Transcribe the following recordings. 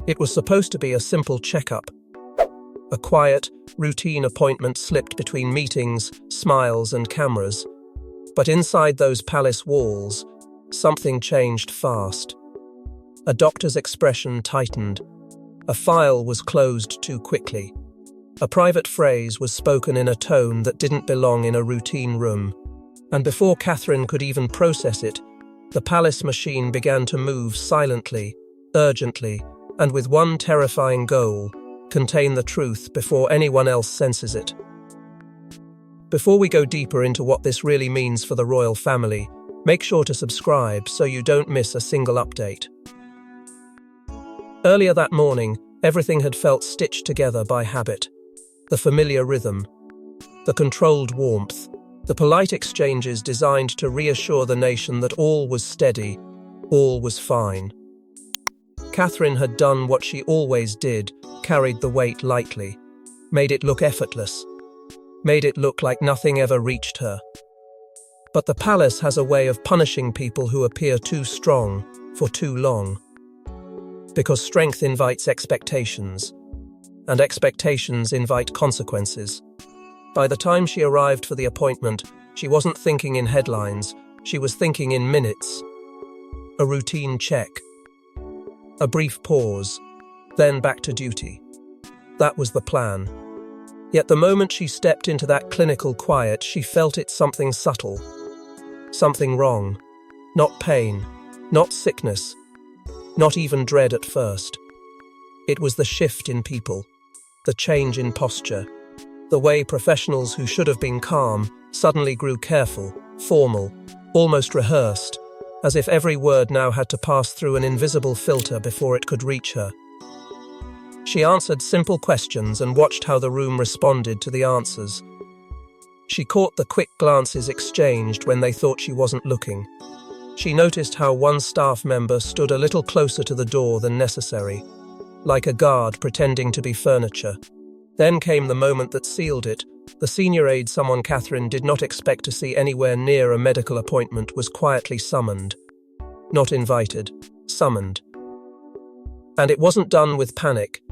It was supposed to be a simple checkup. A quiet, routine appointment slipped between meetings, smiles, and cameras. But inside those palace walls, something changed fast. A doctor's expression tightened. A file was closed too quickly. A private phrase was spoken in a tone that didn't belong in a routine room. And before Catherine could even process it, the palace machine began to move silently, urgently, and with one terrifying goal: contain the truth before anyone else senses it. Before we go deeper into what this really means for the royal family, make sure to subscribe so you don't miss a single update. Earlier that morning, everything had felt stitched together by habit. The familiar rhythm, the controlled warmth, the polite exchanges designed to reassure the nation that all was steady, all was fine. Catherine had done what she always did, carried the weight lightly, made it look effortless, made it look like nothing ever reached her. But the palace has a way of punishing people who appear too strong for too long. Because strength invites expectations, and expectations invite consequences. By the time she arrived for the appointment, she wasn't thinking in headlines, she was thinking in minutes. A routine check. A brief pause, then back to duty. That was the plan. Yet the moment she stepped into that clinical quiet, she felt it something subtle. Something wrong. Not pain, not sickness, not even dread at first. It was the shift in people, the change in posture, the way professionals who should have been calm suddenly grew careful, formal, almost rehearsed, as if every word now had to pass through an invisible filter before it could reach her. She answered simple questions and watched how the room responded to the answers. She caught the quick glances exchanged when they thought she wasn't looking. She noticed how one staff member stood a little closer to the door than necessary, like a guard pretending to be furniture. Then came the moment that sealed it. The senior aide, someone Catherine did not expect to see anywhere near a medical appointment, was quietly summoned. Not invited, summoned. And it wasn't done with panic.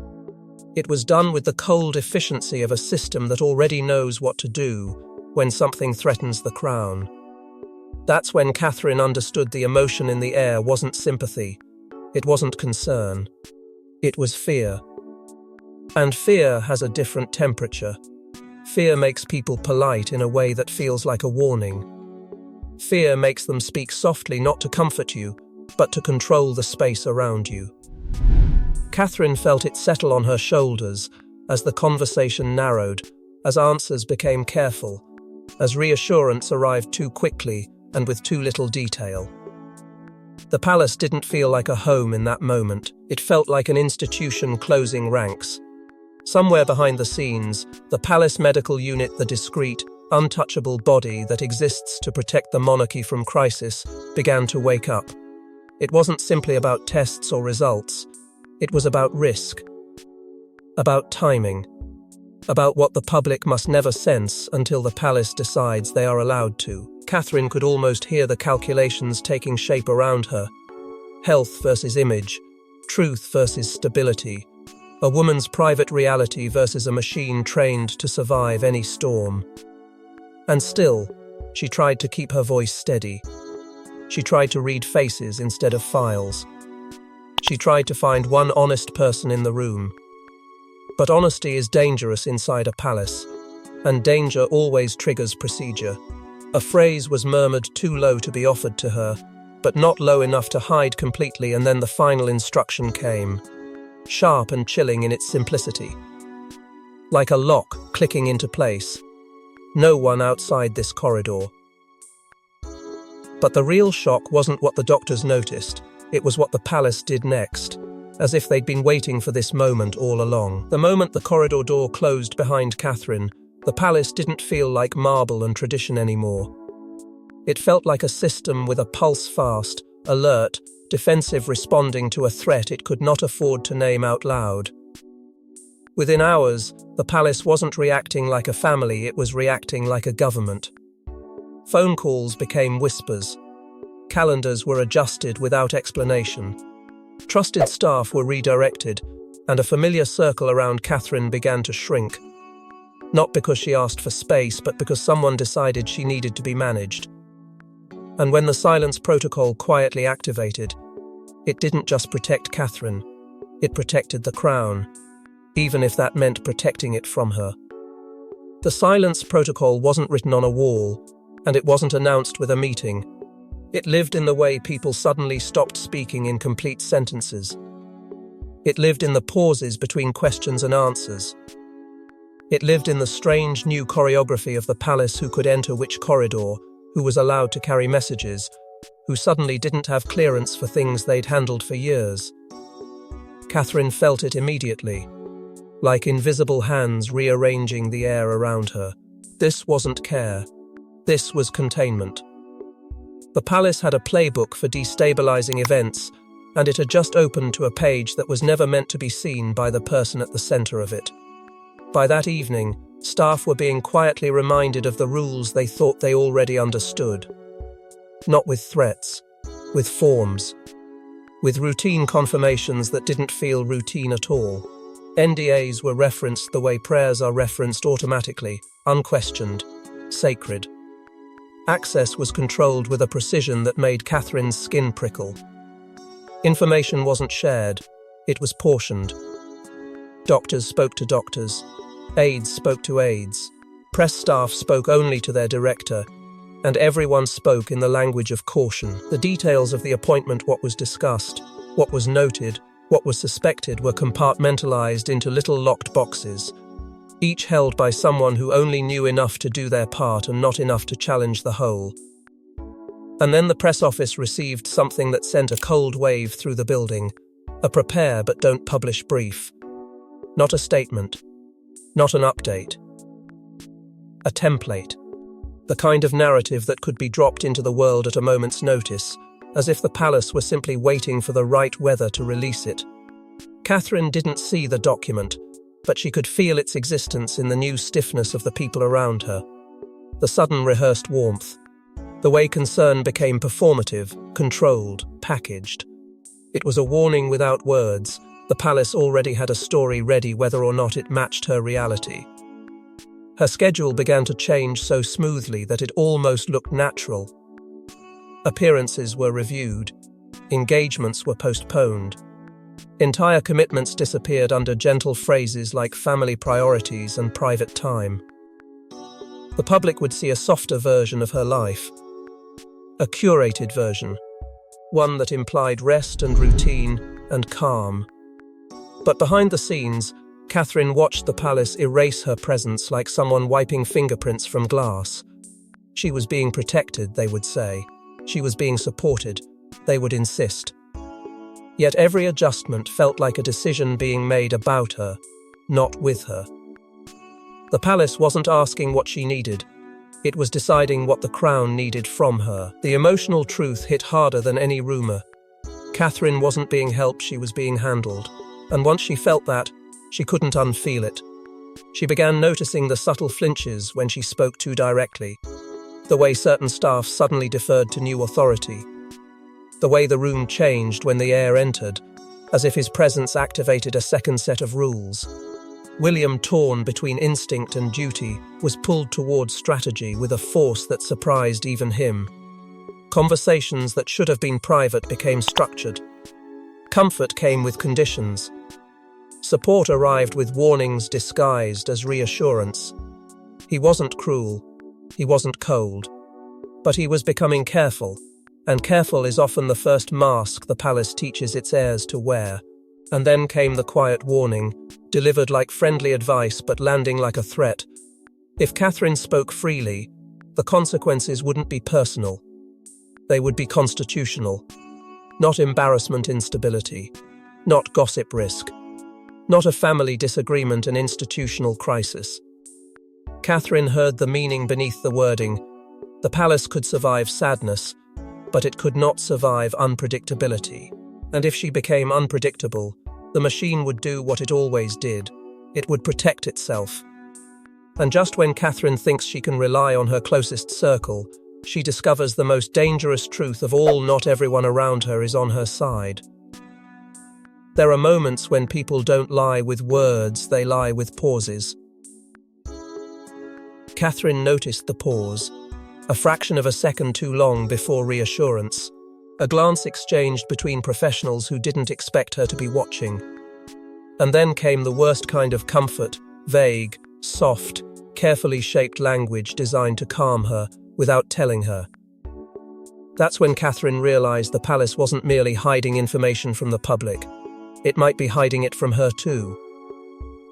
It was done with the cold efficiency of a system that already knows what to do when something threatens the crown. That's when Catherine understood the emotion in the air wasn't sympathy. It wasn't concern. It was fear. And fear has a different temperature. Fear makes people polite in a way that feels like a warning. Fear makes them speak softly, not to comfort you, but to control the space around you. Catherine felt it settle on her shoulders as the conversation narrowed, as answers became careful, as reassurance arrived too quickly and with too little detail. The palace didn't feel like a home in that moment. It felt like an institution closing ranks. Somewhere behind the scenes, the palace medical unit, the discreet, untouchable body that exists to protect the monarchy from crisis, began to wake up. It wasn't simply about tests or results. It was about risk, about timing, about what the public must never sense until the palace decides they are allowed to. Catherine could almost hear the calculations taking shape around her. Health versus image, truth versus stability, a woman's private reality versus a machine trained to survive any storm. And still, she tried to keep her voice steady. She tried to read faces instead of files. She tried to find one honest person in the room. But honesty is dangerous inside a palace, and danger always triggers procedure. A phrase was murmured too low to be offered to her, but not low enough to hide completely, and then the final instruction came, sharp and chilling in its simplicity. Like a lock clicking into place. No one outside this corridor. But the real shock wasn't what the doctors noticed, it was what the palace did next, as if they'd been waiting for this moment all along. The moment the corridor door closed behind Catherine, the palace didn't feel like marble and tradition anymore. It felt like a system with a pulse fast, alert, defensive, responding to a threat it could not afford to name out loud. Within hours, the palace wasn't reacting like a family, it was reacting like a government. Phone calls became whispers. Calendars were adjusted without explanation. Trusted staff were redirected, and a familiar circle around Catherine began to shrink. Not because she asked for space, but because someone decided she needed to be managed. And when the silence protocol quietly activated, it didn't just protect Catherine, it protected the crown, even if that meant protecting it from her. The silence protocol wasn't written on a wall, and it wasn't announced with a meeting. It lived in the way people suddenly stopped speaking in complete sentences. It lived in the pauses between questions and answers. It lived in the strange new choreography of the palace: who could enter which corridor, who was allowed to carry messages, who suddenly didn't have clearance for things they'd handled for years. Catherine felt it immediately, like invisible hands rearranging the air around her. This wasn't care. This was containment. The palace had a playbook for destabilizing events, and it had just opened to a page that was never meant to be seen by the person at the center of it. By that evening, staff were being quietly reminded of the rules they thought they already understood. Not with threats, with forms, with routine confirmations that didn't feel routine at all. NDAs were referenced the way prayers are referenced automatically, unquestioned, sacred. Access was controlled with a precision that made Catherine's skin prickle. Information wasn't shared, it was portioned. Doctors spoke to doctors, aides spoke to aides, press staff spoke only to their director, and everyone spoke in the language of caution. The details of the appointment, what was discussed, what was noted, what was suspected, were compartmentalized into little locked boxes, each held by someone who only knew enough to do their part and not enough to challenge the whole. And then the press office received something that sent a cold wave through the building, a prepare but don't publish brief. Not a statement, not an update. A template, the kind of narrative that could be dropped into the world at a moment's notice, as if the palace were simply waiting for the right weather to release it. Catherine didn't see the document, but she could feel its existence in the new stiffness of the people around her. The sudden rehearsed warmth, the way concern became performative, controlled, packaged. It was a warning without words. The palace already had a story ready whether or not it matched her reality. Her schedule began to change so smoothly that it almost looked natural. Appearances were reviewed, engagements were postponed. Entire commitments disappeared under gentle phrases like family priorities and private time. The public would see a softer version of her life, a curated version, one that implied rest and routine and calm. But behind the scenes, Catherine watched the palace erase her presence like someone wiping fingerprints from glass. She was being protected, they would say. She was being supported, they would insist. Yet every adjustment felt like a decision being made about her, not with her. The palace wasn't asking what she needed. It was deciding what the crown needed from her. The emotional truth hit harder than any rumor. Catherine wasn't being helped, she was being handled. And once she felt that, she couldn't unfeel it. She began noticing the subtle flinches when she spoke too directly, the way certain staff suddenly deferred to new authority, the way the room changed when the heir entered, as if his presence activated a second set of rules. William, torn between instinct and duty, was pulled towards strategy with a force that surprised even him. Conversations that should have been private became structured. Comfort came with conditions. Support arrived with warnings disguised as reassurance. He wasn't cruel. He wasn't cold. But he was becoming careful. And careful is often the first mask the palace teaches its heirs to wear. And then came the quiet warning, delivered like friendly advice but landing like a threat. If Catherine spoke freely, the consequences wouldn't be personal. They would be constitutional. Not embarrassment, instability. Not gossip risk. Not a family disagreement, an institutional crisis. Catherine heard the meaning beneath the wording. The palace could survive sadness, but it could not survive unpredictability. And if she became unpredictable, the machine would do what it always did. It would protect itself. And just when Catherine thinks she can rely on her closest circle, she discovers the most dangerous truth of all: not everyone around her is on her side. There are moments when people don't lie with words, they lie with pauses. Catherine noticed the pause, a fraction of a second too long before reassurance, a glance exchanged between professionals who didn't expect her to be watching. And then came the worst kind of comfort, vague, soft, carefully shaped language designed to calm her without telling her. That's when Catherine realized the palace wasn't merely hiding information from the public. It might be hiding it from her too.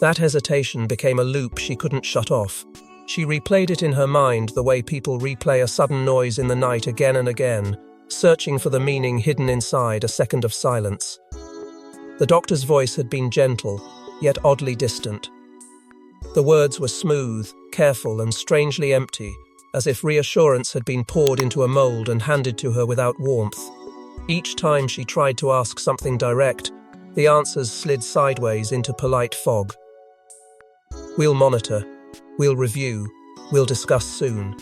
That hesitation became a loop she couldn't shut off. She replayed it in her mind the way people replay a sudden noise in the night again and again, searching for the meaning hidden inside a second of silence. The doctor's voice had been gentle, yet oddly distant. The words were smooth, careful, and strangely empty, as if reassurance had been poured into a mold and handed to her without warmth. Each time she tried to ask something direct, the answers slid sideways into polite fog. "We'll monitor, we'll review, we'll discuss soon."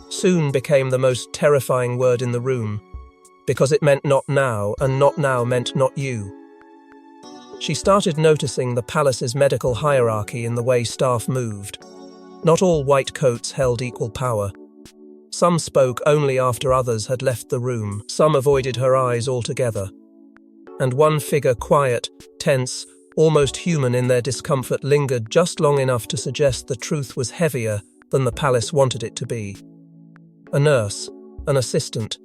Soon became the most terrifying word in the room, because it meant not now, and not now meant not you. She started noticing the palace's medical hierarchy in the way staff moved. Not all white coats held equal power. Some spoke only after others had left the room, some avoided her eyes altogether. And one figure, quiet, tense, almost human in their discomfort, lingered just long enough to suggest the truth was heavier than the palace wanted it to be. A nurse, an assistant,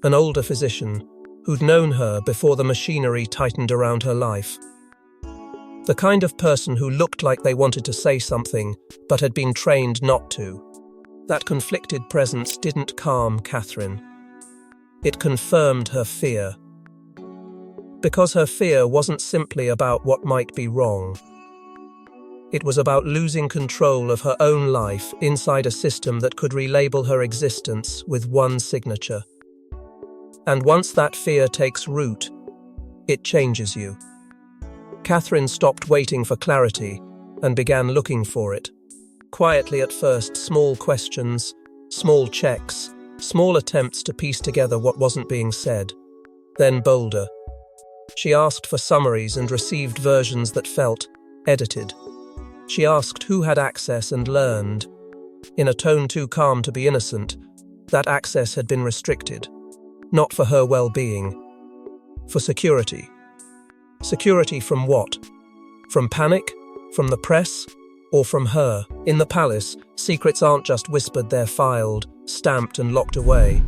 an older physician, who'd known her before the machinery tightened around her life. The kind of person who looked like they wanted to say something, but had been trained not to. That conflicted presence didn't calm Catherine. It confirmed her fear. Because her fear wasn't simply about what might be wrong. It was about losing control of her own life inside a system that could relabel her existence with one signature. And once that fear takes root, it changes you. Catherine stopped waiting for clarity and began looking for it. Quietly at first, small questions, small checks, small attempts to piece together what wasn't being said. Then bolder. She asked for summaries and received versions that felt edited. She asked who had access and learned. In a tone too calm to be innocent, that access had been restricted. Not for her well-being. For security. Security from what? From panic? From the press? Or from her? In the palace, secrets aren't just whispered, they're filed, stamped and locked away.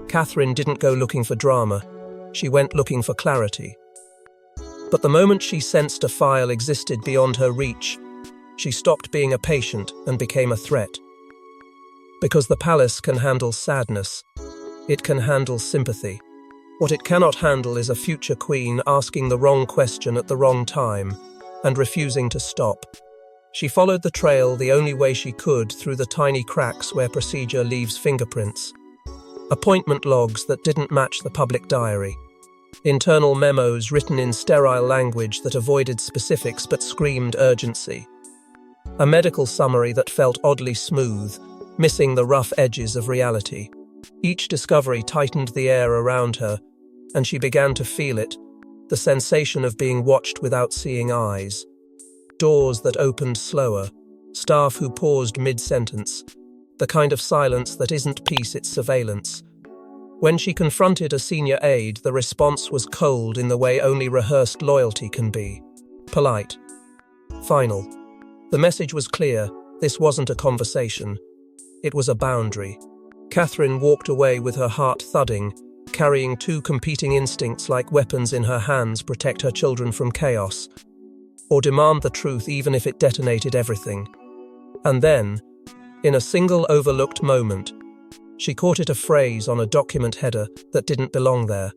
Catherine didn't go looking for drama. She went looking for clarity. But the moment she sensed a file existed beyond her reach, she stopped being a patient and became a threat. Because the palace can handle sadness. It can handle sympathy. What it cannot handle is a future queen asking the wrong question at the wrong time and refusing to stop. She followed the trail the only way she could through the tiny cracks where procedure leaves fingerprints. Appointment logs that didn't match the public diary. Internal memos written in sterile language that avoided specifics but screamed urgency. A medical summary that felt oddly smooth, missing the rough edges of reality. Each discovery tightened the air around her, and she began to feel it, the sensation of being watched without seeing eyes. Doors that opened slower, staff who paused mid-sentence, the kind of silence that isn't peace, it's surveillance. When she confronted a senior aide, the response was cold in the way only rehearsed loyalty can be. Polite. Final. The message was clear. This wasn't a conversation. It was a boundary. Catherine walked away with her heart thudding, carrying two competing instincts like weapons in her hands: protect her children from chaos, or demand the truth even if it detonated everything. And then, in a single overlooked moment, she caught a phrase on a document header that didn't belong there.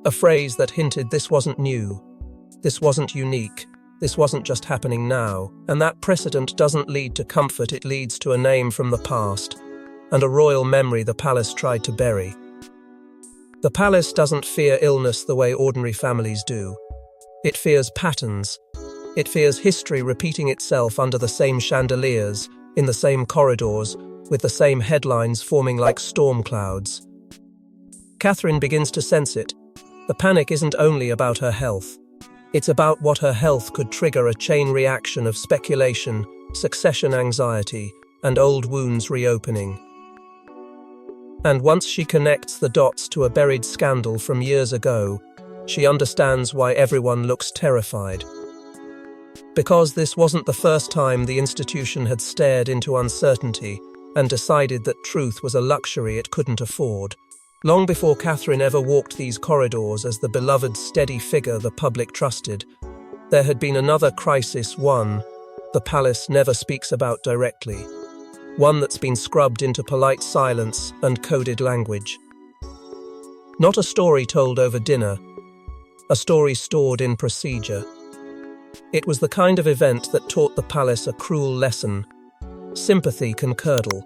A phrase that hinted this wasn't new, this wasn't unique, this wasn't just happening now. And that precedent doesn't lead to comfort, it leads to a name from the past, and a royal memory the palace tried to bury. The palace doesn't fear illness the way ordinary families do. It fears patterns. It fears history repeating itself under the same chandeliers, in the same corridors, with the same headlines forming like storm clouds. Catherine begins to sense it, The panic isn't only about her health. It's about what her health could trigger: a chain reaction of speculation, succession anxiety, and old wounds reopening. And once she connects the dots to a buried scandal from years ago, she understands why everyone looks terrified. Because this wasn't the first time the institution had stared into uncertainty and decided that truth was a luxury it couldn't afford. Long before Catherine ever walked these corridors as the beloved, steady figure the public trusted, there had been another crisis, one the palace never speaks about directly, one that's been scrubbed into polite silence and coded language. Not a story told over dinner, a story stored in procedure. It was the kind of event that taught the palace a cruel lesson. Sympathy can curdle.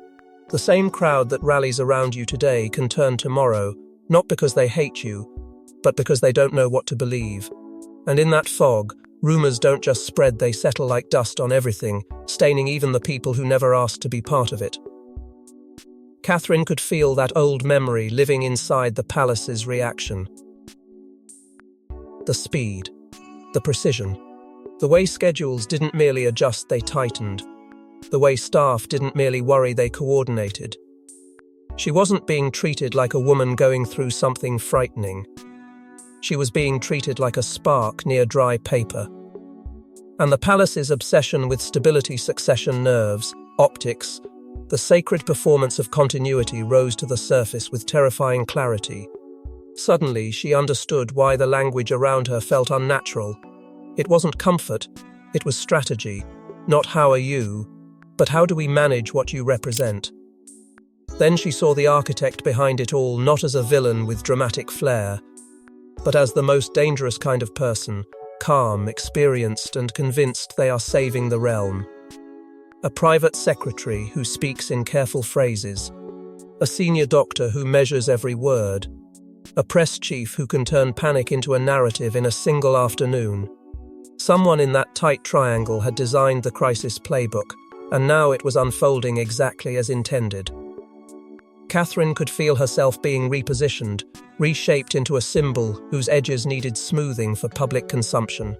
The same crowd that rallies around you today can turn tomorrow, not because they hate you, but because they don't know what to believe. And in that fog, rumors don't just spread, they settle like dust on everything, staining even the people who never asked to be part of it. Catherine could feel that old memory living inside the palace's reaction. The speed, the precision, the way schedules didn't merely adjust, they tightened. The way staff didn't merely worry, they coordinated. She wasn't being treated like a woman going through something frightening. She was being treated like a spark near dry paper. And the palace's obsession with stability, succession, nerves, optics, the sacred performance of continuity rose to the surface with terrifying clarity. Suddenly, she understood why the language around her felt unnatural. It wasn't comfort, it was strategy. Not how are you, but how do we manage what you represent? Then she saw the architect behind it all, not as a villain with dramatic flair, but as the most dangerous kind of person, calm, experienced, and convinced they are saving the realm. A private secretary who speaks in careful phrases, a senior doctor who measures every word, a press chief who can turn panic into a narrative in a single afternoon. Someone in that tight triangle had designed the crisis playbook, and now it was unfolding exactly as intended. Catherine could feel herself being repositioned, reshaped into a symbol whose edges needed smoothing for public consumption.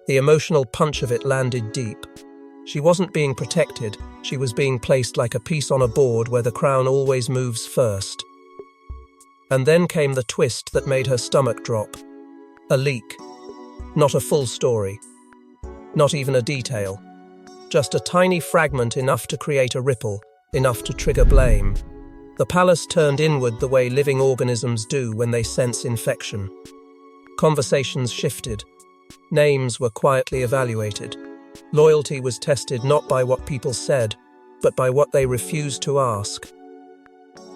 The emotional punch of it landed deep. She wasn't being protected, she was being placed like a piece on a board where the crown always moves first. And then came the twist that made her stomach drop. A leak. Not a full story. Not even a detail. Just a tiny fragment, enough to create a ripple, enough to trigger blame. The palace turned inward the way living organisms do when they sense infection. Conversations shifted. Names were quietly evaluated. Loyalty was tested not by what people said, but by what they refused to ask.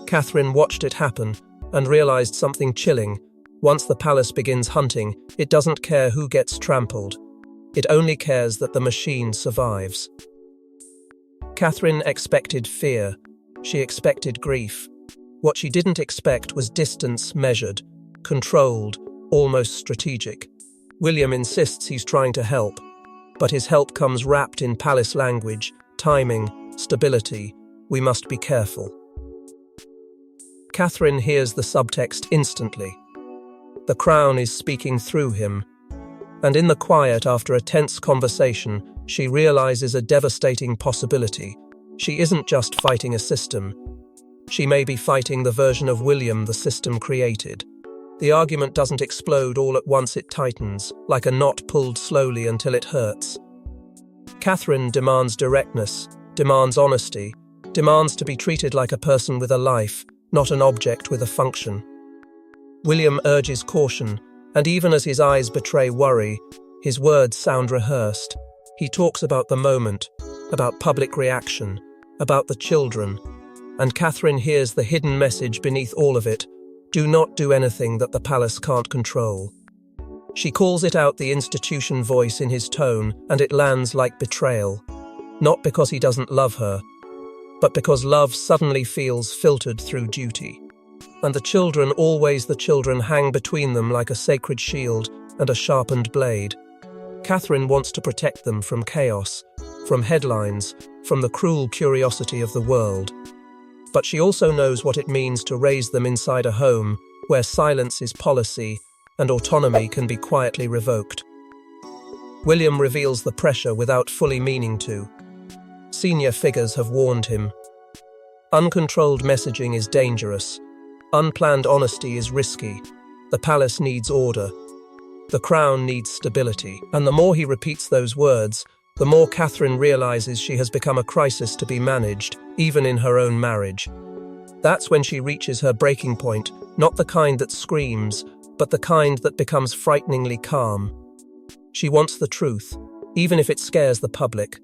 Catherine watched it happen and realized something chilling. Once the palace begins hunting, it doesn't care who gets trampled. It only cares that the machine survives. Catherine expected fear. She expected grief. What she didn't expect was distance measured, controlled, almost strategic. William insists he's trying to help, but his help comes wrapped in palace language, timing, stability. We must be careful. Catherine hears the subtext instantly. The crown is speaking through him. And in the quiet, after a tense conversation, she realizes a devastating possibility. She isn't just fighting a system. She may be fighting the version of William the system created. The argument doesn't explode all at once, it tightens, like a knot pulled slowly until it hurts. Catherine demands directness, demands honesty, demands to be treated like a person with a life, not an object with a function. William urges caution, and even as his eyes betray worry, his words sound rehearsed. He talks about the moment, about public reaction, about the children, and Catherine hears the hidden message beneath all of it: do not do anything that the palace can't control. She calls it out, the institution voice in his tone, and it lands like betrayal. Not because he doesn't love her, but because love suddenly feels filtered through duty. And the children, always the children, hang between them like a sacred shield and a sharpened blade. Catherine wants to protect them from chaos, from headlines, from the cruel curiosity of the world. But she also knows what it means to raise them inside a home where silence is policy and autonomy can be quietly revoked. William reveals the pressure without fully meaning to. Senior figures have warned him. Uncontrolled messaging is dangerous. Unplanned honesty is risky. The palace needs order. The crown needs stability. And the more he repeats those words, the more Catherine realizes she has become a crisis to be managed, even in her own marriage. That's when she reaches her breaking point, not the kind that screams, but the kind that becomes frighteningly calm. She wants the truth, even if it scares the public,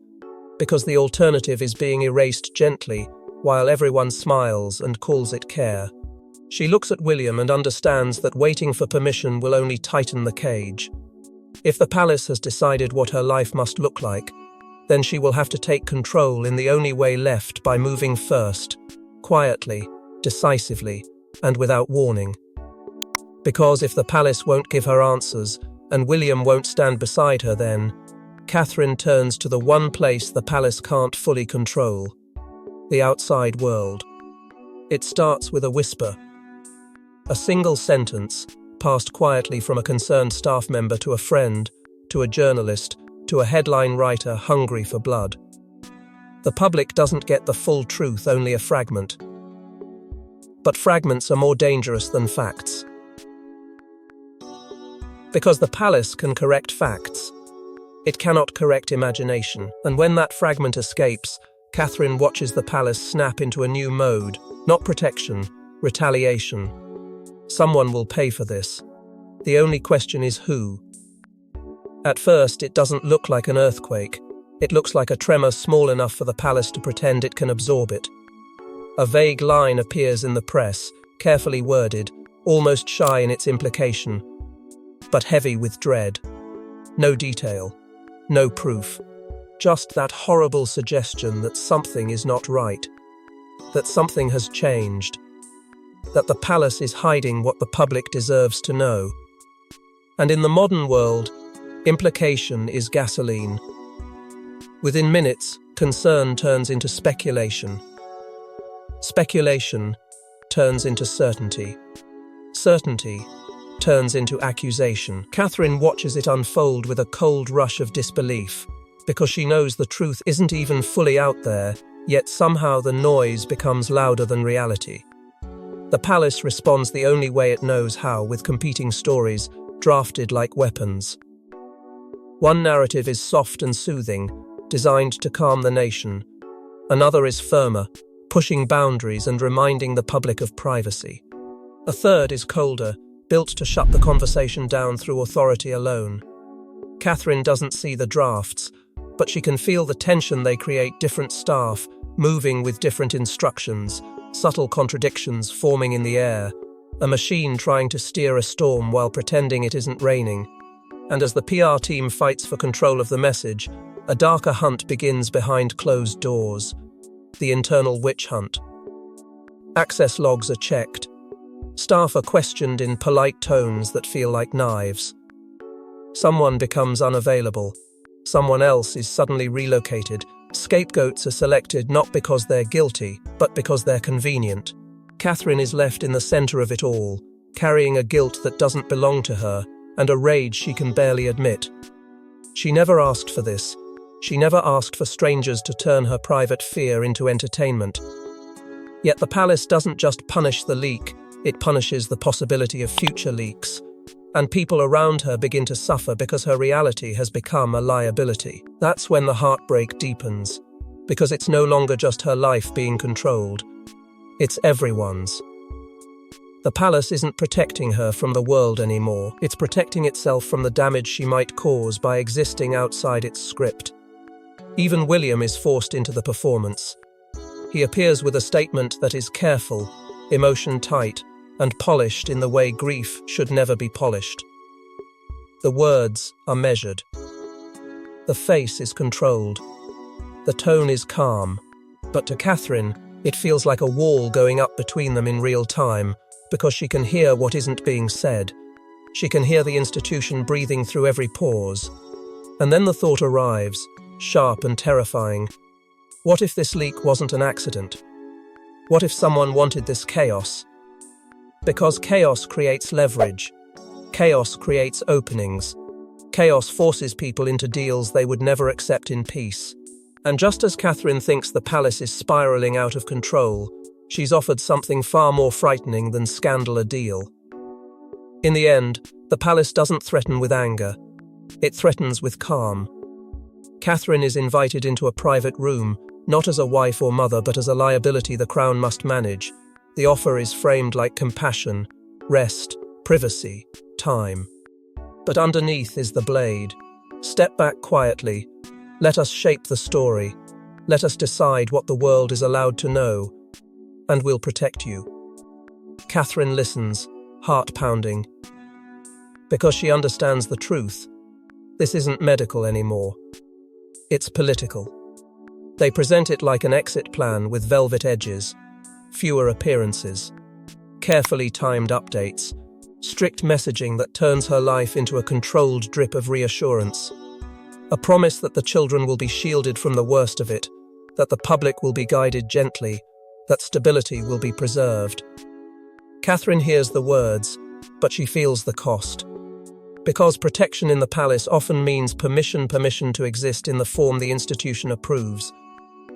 because the alternative is being erased gently, while everyone smiles and calls it care. She looks at William and understands that waiting for permission will only tighten the cage. If the palace has decided what her life must look like, then she will have to take control in the only way left, by moving first, quietly, decisively, and without warning. Because if the palace won't give her answers, and William won't stand beside her, then Catherine turns to the one place the palace can't fully control: the outside world. It starts with a whisper. A single sentence, passed quietly from a concerned staff member to a friend, to a journalist, to a headline writer hungry for blood. The public doesn't get the full truth, only a fragment. But fragments are more dangerous than facts. Because the palace can correct facts, it cannot correct imagination. And when that fragment escapes, Catherine watches the palace snap into a new mode, not protection, retaliation. Someone will pay for this. The only question is who. At first, it doesn't look like an earthquake. It looks like a tremor small enough for the palace to pretend it can absorb it. A vague line appears in the press, carefully worded, almost shy in its implication, but heavy with dread. No detail, no proof, just that horrible suggestion that something is not right, that something has changed, that the palace is hiding what the public deserves to know. And in the modern world, implication is gasoline. Within minutes, concern turns into speculation. Speculation turns into certainty. Certainty turns into accusation. Catherine watches it unfold with a cold rush of disbelief, because she knows the truth isn't even fully out there, yet somehow the noise becomes louder than reality. The palace responds the only way it knows how, with competing stories, drafted like weapons. One narrative is soft and soothing, designed to calm the nation. Another is firmer, pushing boundaries and reminding the public of privacy. A third is colder, built to shut the conversation down through authority alone. Catherine doesn't see the drafts, but she can feel the tension they create: different staff, moving with different instructions, subtle contradictions forming in the air, a machine trying to steer a storm while pretending it isn't raining. And as the PR team fights for control of the message, a darker hunt begins behind closed doors. The internal witch hunt. Access logs are checked. Staff are questioned in polite tones that feel like knives. Someone becomes unavailable. Someone else is suddenly relocated. Scapegoats are selected not because they're guilty, but because they're convenient. Catherine is left in the center of it all, carrying a guilt that doesn't belong to her, and a rage she can barely admit. She never asked for this. She never asked for strangers to turn her private fear into entertainment. Yet the palace doesn't just punish the leak, it punishes the possibility of future leaks. And people around her begin to suffer because her reality has become a liability. That's when the heartbreak deepens, because it's no longer just her life being controlled. It's everyone's. The palace isn't protecting her from the world anymore. It's protecting itself from the damage she might cause by existing outside its script. Even William is forced into the performance. He appears with a statement that is careful, emotion-tight, and polished in the way grief should never be polished. The words are measured. The face is controlled. The tone is calm. But to Catherine, it feels like a wall going up between them in real time, because she can hear what isn't being said. She can hear the institution breathing through every pause. And then the thought arrives, sharp and terrifying. What if this leak wasn't an accident? What if someone wanted this chaos? Because chaos creates leverage. Chaos creates openings. Chaos forces people into deals they would never accept in peace. And just as Catherine thinks the palace is spiraling out of control, she's offered something far more frightening than scandal a deal. In the end, the palace doesn't threaten with anger. It threatens with calm. Catherine is invited into a private room, not as a wife or mother, but as a liability the crown must manage. The offer is framed like compassion, rest, privacy, time. But underneath is the blade. Step back quietly. Let us shape the story. Let us decide what the world is allowed to know. And we'll protect you. Catherine listens, heart pounding. Because she understands the truth. This isn't medical anymore. It's political. They present it like an exit plan with velvet edges, fewer appearances, carefully timed updates, strict messaging that turns her life into a controlled drip of reassurance. A promise that the children will be shielded from the worst of it, that the public will be guided gently, that stability will be preserved. Catherine hears the words, but she feels the cost. Because protection in the palace often means permission to exist in the form the institution approves.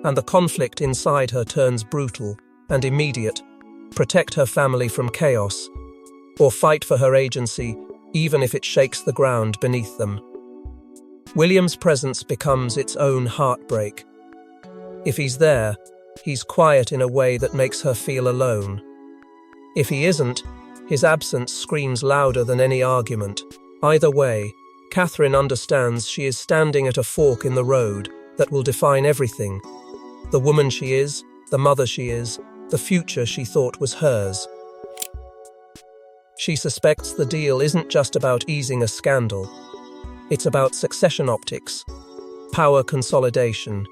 And the conflict inside her turns brutal and immediate. Protect her family from chaos, or fight for her agency, even if it shakes the ground beneath them. William's presence becomes its own heartbreak. If he's there, he's quiet in a way that makes her feel alone. If he isn't, his absence screams louder than any argument. Either way, Catherine understands she is standing at a fork in the road that will define everything. The woman she is, the mother she is, the future she thought was hers. She suspects the deal isn't just about easing a scandal. It's about succession optics, power consolidation,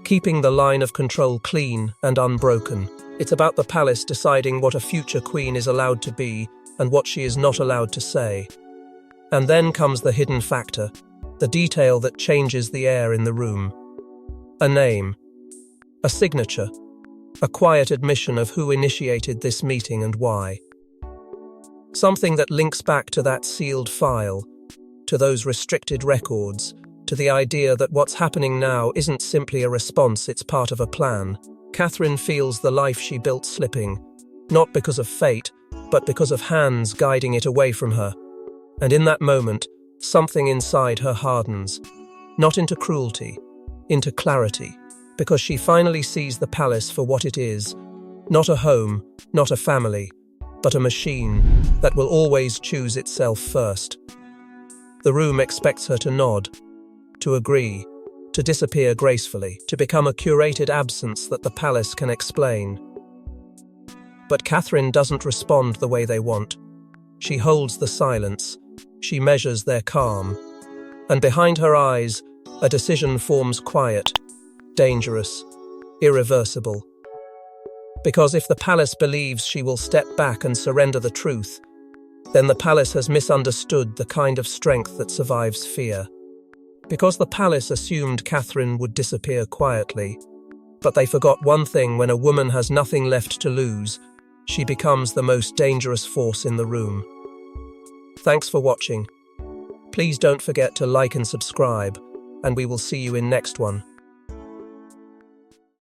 keeping the line of control clean and unbroken. It's about the palace deciding what a future queen is allowed to be and what she is not allowed to say. And then comes the hidden factor, the detail that changes the air in the room. A name, a signature, a quiet admission of who initiated this meeting and why. Something that links back to that sealed file, to those restricted records, to the idea that what's happening now isn't simply a response, it's part of a plan. Catherine feels the life she built slipping, not because of fate, but because of hands guiding it away from her. And in that moment, something inside her hardens, not into cruelty, into clarity, because she finally sees the palace for what it is, not a home, not a family, but a machine that will always choose itself first. The room expects her to nod, to agree, to disappear gracefully, to become a curated absence that the palace can explain. But Catherine doesn't respond the way they want. She holds the silence, she measures their calm, and behind her eyes, a decision forms quiet, dangerous, irreversible. Because if the palace believes she will step back and surrender the truth, then the palace has misunderstood the kind of strength that survives fear. Because the palace assumed Catherine would disappear quietly, but they forgot one thing: when a woman has nothing left to lose, she becomes the most dangerous force in the room. Thanks for watching. Please don't forget to like and subscribe, and we will see you in next one.